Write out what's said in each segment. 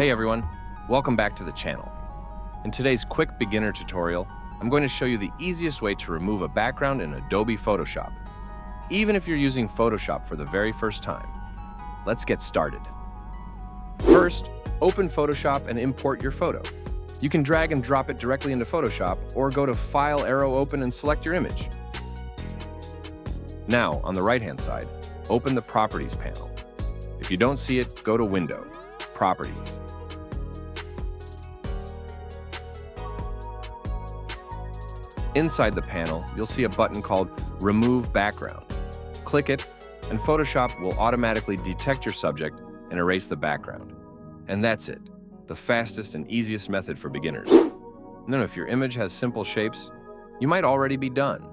Hey everyone, welcome back to the channel. In today's quick beginner tutorial, I'm going to show you the easiest way to remove a background in Adobe Photoshop, even if you're using Photoshop for the very first time. Let's get started. First, open Photoshop and import your photo. You can drag and drop it directly into Photoshop or go to File, Arrow, Open and select your image. Now, on the right-hand side, open the Properties panel. If you don't see it, go to Window, Properties. Inside the panel, you'll see a button called Remove Background. Click it, and Photoshop will automatically detect your subject and erase the background. And that's it, the fastest and easiest method for beginners. Now, if your image has simple shapes, you might already be done.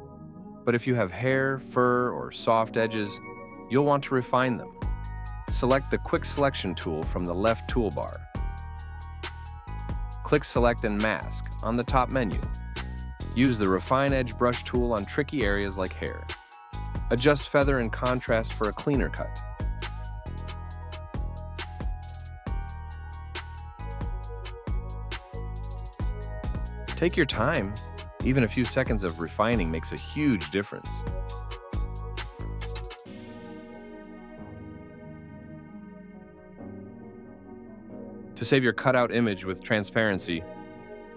But if you have hair, fur, or soft edges, you'll want to refine them. Select the Quick Selection tool from the left toolbar. Click Select and Mask on the top menu. Use the Refine Edge Brush tool on tricky areas like hair. Adjust feather and contrast for a cleaner cut. Take your time. Even a few seconds of refining makes a huge difference. To save your cutout image with transparency,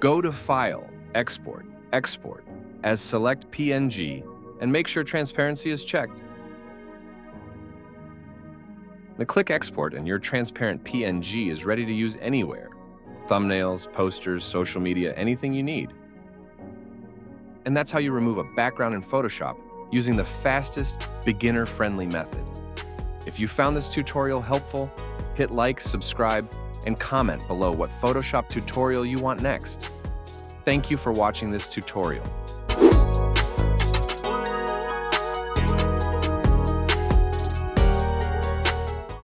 go to File, Export, Export as Select PNG and make sure transparency is checked. Now click Export and your transparent PNG is ready to use anywhere. Thumbnails, posters, social media, anything you need. And that's how you remove a background in Photoshop using the fastest, beginner-friendly method. If you found this tutorial helpful, hit like, subscribe, and comment below what Photoshop tutorial you want next. Thank you for watching this tutorial.